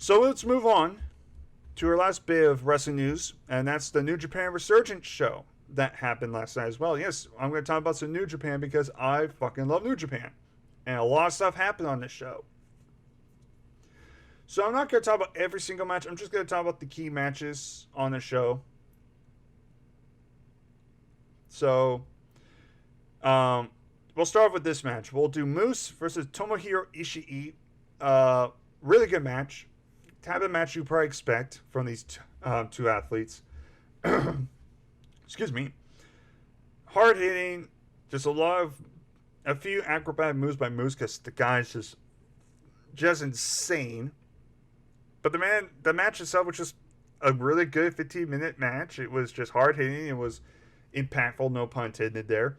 So let's move on to our last bit of wrestling news, and that's the New Japan Resurgence show that happened last night as well. Yes, I'm going to talk about some New Japan because I fucking love New Japan. And a lot of stuff happened on this show. So I'm not going to talk about every single match. I'm just going to talk about the key matches on the show. So, we'll start with this match. We'll do Moose versus Tomohiro Ishii. Really good match. Type of match you probably expect from these two athletes. Excuse me. Hard hitting. Just a few acrobatic moves by Moose because the guy's just insane. But the match itself was just a really good 15-minute match. It was just hard hitting. It was impactful, no pun intended there.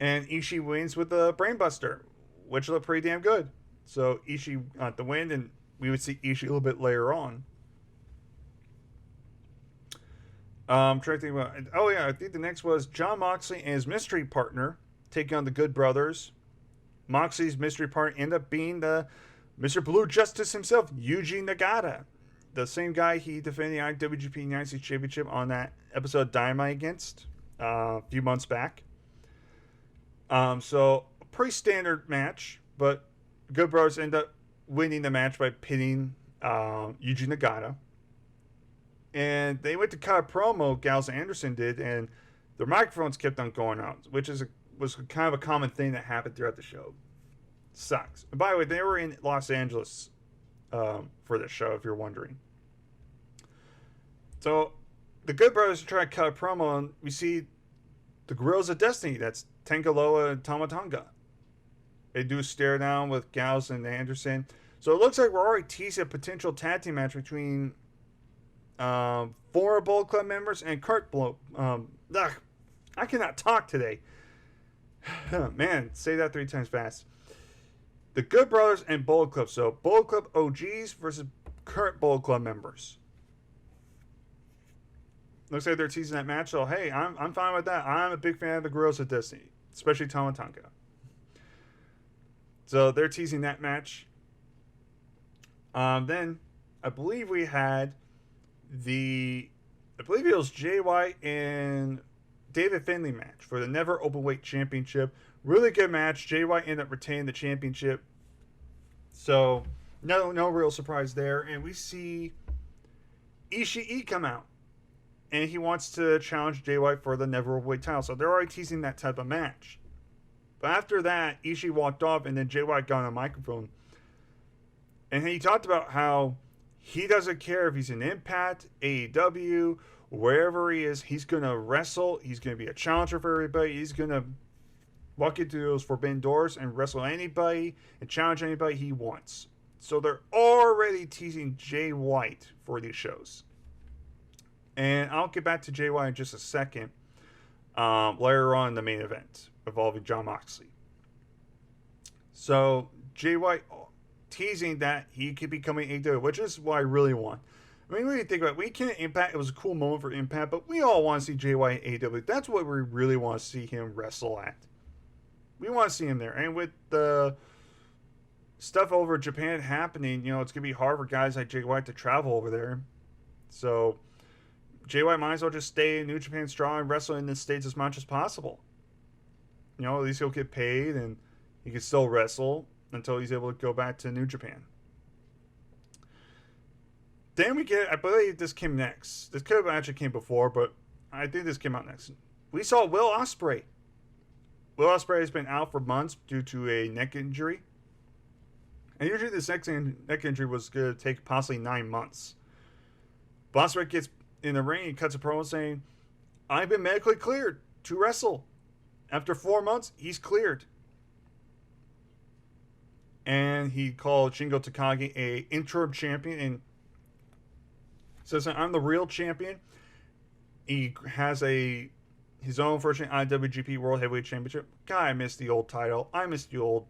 And Ishii wins with a brainbuster, which looked pretty damn good. So Ishii got the win, and we would see Ishii a little bit later on. I'm trying to think about. Oh yeah, I think the next was John Moxley and his mystery partner taking on the Good Brothers. Moxley's mystery partner ended up being the Mr. Blue Justice himself, Yuji Nagata. The same guy he defended the IWGP United States Championship on that episode of Dynamite against a few months back. So, a pretty standard match, but Good Brothers end up winning the match by pinning Yuji Nagata. And they went to cut a promo, Gallows and Anderson did, and their microphones kept on going out, which was kind of a common thing that happened throughout the show. Sucks. And by the way, they were in Los Angeles for this show, if you're wondering. So, the Good Brothers try to cut a promo, and we see the Guerrillas of Destiny. That's Tangaloa and Tama Tonga. They do a stare down with Gallows and Anderson. So it looks like we're already teasing a potential tag team match between former Bullet Club members and current I cannot talk today. Man, say that 3 times fast. The Good Brothers and Bullet Club. So Bullet Club OGs versus current Bullet Club members. Looks like they're teasing that match. So hey, I'm fine with that. I'm a big fan of the Guerrillas of Destiny, especially Tama Tonga. So they're teasing that match. Then I believe we had it was Jay White and David Finlay match for the Never Openweight Championship. Really good match. Jay White ended up retaining the championship. So no real surprise there. And we see Ishii come out. And he wants to challenge Jay White for the Never Openweight title. So they're already teasing that type of match. But after that, Ishii walked off, and then Jay White got on a microphone. And he talked about how he doesn't care if he's in Impact, AEW, wherever he is. He's going to wrestle. He's going to be a challenger for everybody. He's going to walk into those forbidden doors and wrestle anybody and challenge anybody he wants. So they're already teasing Jay White for these shows. And I'll get back to Jay White in just a second. Later on in the main event involving John Moxley. So Jay White teasing that he could be coming AEW, which is what I really want. I mean, when you think about it, we can't Impact. It was a cool moment for Impact, but we all want to see Jay White AEW. That's what we really want to see him wrestle at. We want to see him there. And with the stuff over Japan happening, it's going to be hard for guys like Jay White to travel over there. So Jay White might as well just stay in New Japan Strong and wrestle in the States as much as possible. At least he'll get paid and he can still wrestle until he's able to go back to New Japan. Then we get, I believe this came next. This could have actually came before, but I think this came out next. We saw Will Osprey. Will Osprey has been out for months due to a neck injury. And usually this neck injury was going to take possibly 9 months. But Osprey gets in the ring and cuts a promo saying, I've been medically cleared to wrestle. After 4 months, he's cleared. And he called Shingo Takagi a interim champion and says, I'm the real champion. He has his own version of IWGP World Heavyweight Championship. God, I miss the old title. I miss the old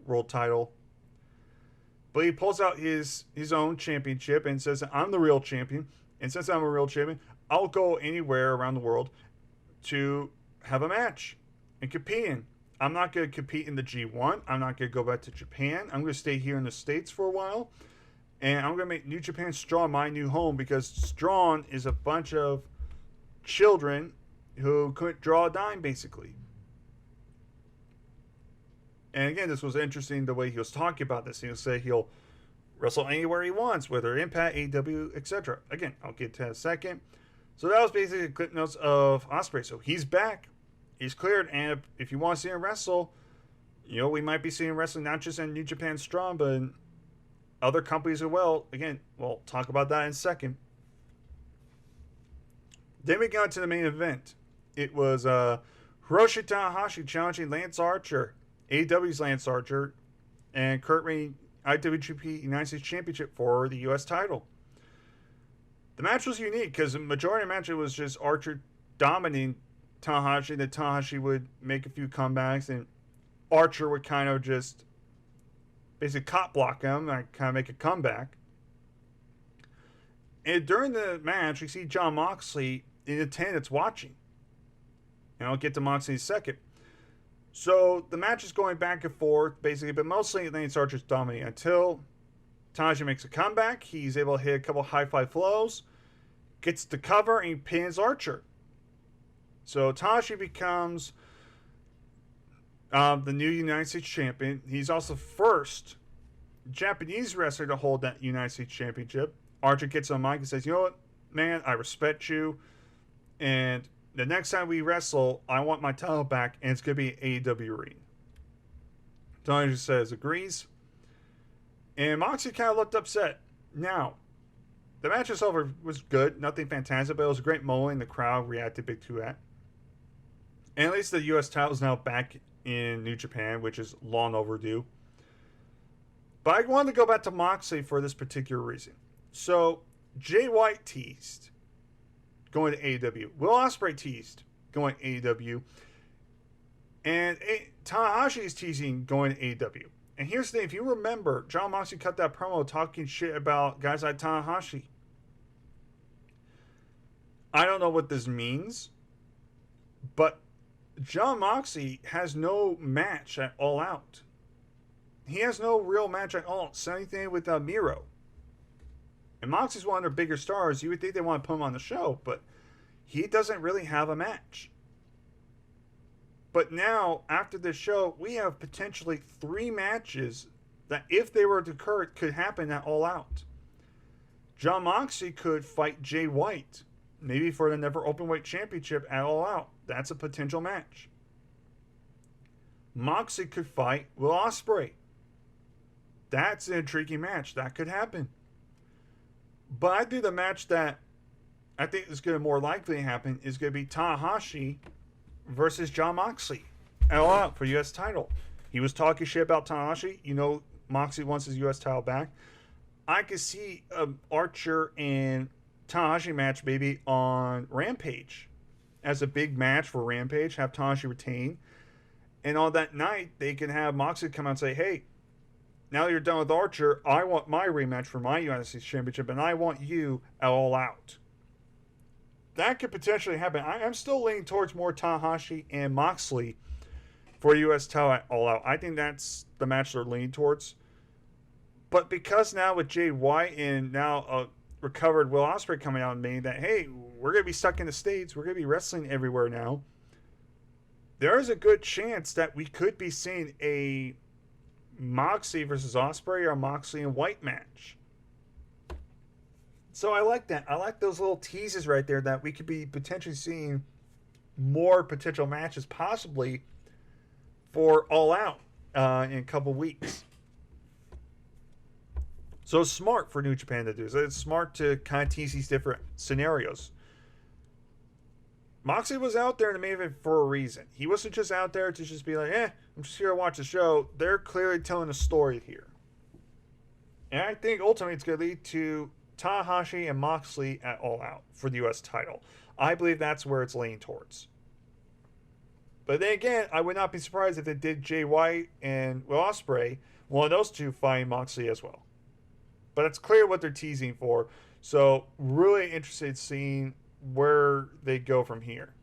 world title. But he pulls out his own championship and says, I'm the real champion. And since I'm a real champion, I'll go anywhere around the world to have a match and compete in. I'm not going to compete in the G1. I'm not going to go back to Japan. I'm going to stay here in the States for a while. And I'm going to make New Japan Strong my new home because Strong is a bunch of children who couldn't draw a dime, basically. And again, this was interesting the way he was talking about this. He'll say he'll wrestle anywhere he wants, whether Impact, AEW, etc. Again, I'll get to that in a second. So that was basically clip notes of Osprey. So he's back. He's cleared. And if you want to see him wrestle, we might be seeing him wrestling not just in New Japan Strong, but in other companies as well. Again, we'll talk about that in a second. Then we got to the main event. It was Hiroshi Tanahashi challenging Lance Archer, AEW's Lance Archer, and current reigning IWGP United States Championship for the U.S. title. The match was unique because the majority of the match it was just Archer dominating Tahashi. That Tahashi would make a few comebacks and Archer would kind of just basically cop block him and kind of make a comeback. And during the match, we see John Moxley in attendance watching. And I'll get to Moxley in a second. So the match is going back and forth, basically, but mostly Lance Archer's dominating until Tahashi makes a comeback. He's able to hit a couple high-fly flows, gets the cover, and he pins Archer. So Tahashi becomes the new United States champion. He's also first Japanese wrestler to hold that United States championship. Archer gets on mic and says, "You know what, man, I respect you. And the next time we wrestle, I want my title back, and it's going to be an AEW ring." Tahashi says, agrees. And Moxie kind of looked upset. Now, the match itself was good. Nothing fantastic, but it was a great moment. The crowd reacted big to that. And at least the U.S. title is now back in New Japan, which is long overdue. But I wanted to go back to Moxley for this particular reason. So, Jay White teased going to AEW. Will Osprey teased going to AEW. And Tanahashi is teasing going to AEW. And here's the thing. If you remember, John Moxie cut that promo talking shit about guys like Tanahashi. I don't know what this means. But John Moxie has no match at All Out. He has no real match at all. Same thing with Miro. And Moxie's one of their bigger stars. You would think they want to put him on the show, but he doesn't really have a match. But now, after this show, we have potentially 3 matches that, if they were to occur, could happen at All Out. John Moxley could fight Jay White, maybe for the Never Openweight Championship at All Out. That's a potential match. Moxley could fight Will Osprey. That's an intriguing match. That could happen. But I think the match that I think is going to more likely happen is going to be Tanahashi versus John Moxley at All Out for U.S. title. He was talking shit about Tanahashi. Moxley wants his U.S. title back. I could see Archer and Tanahashi match maybe on Rampage as a big match for Rampage. Have Tanahashi retain. And on that night, they can have Moxley come out and say, "Hey, now that you're done with Archer, I want my rematch for my United States Championship, and I want you at All Out." That could potentially happen. I'm still leaning towards more Tahashi and Moxley for U.S. title at All Out. I think that's the match they're leaning towards. But because now with Jay White and now a recovered Will Osprey coming out and saying that, hey, we're going to be stuck in the States, we're going to be wrestling everywhere now, there is a good chance that we could be seeing a Moxley versus Osprey or Moxley and White match. So I like that. I like those little teases right there that we could be potentially seeing more potential matches possibly for All Out in a couple weeks. So it's smart for New Japan to do. So it's smart to kind of tease these different scenarios. Moxley was out there in the main event for a reason. He wasn't just out there to just be like, I'm just here to watch the show. They're clearly telling a story here. And I think ultimately it's going to lead to Tahashi and Moxley at All Out for the U.S. title. I believe that's where it's leaning towards. But then again, I would not be surprised if they did Jay White and Will Ospreay, one of those two fighting Moxley as well. But it's clear what they're teasing for. So really interested in seeing where they go from here.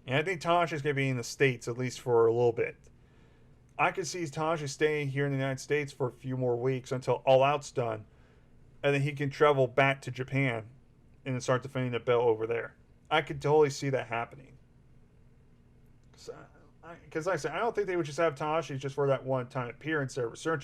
And I think Tahashi is going to be in the States at least for a little bit. I could see Tahashi staying here in the United States for a few more weeks until All Out's done, and then he can travel back to Japan and then start defending the belt over there. I could totally see that happening. Because like I said, I don't think they would just have Tahashi just for that one-time appearance at Resurgence.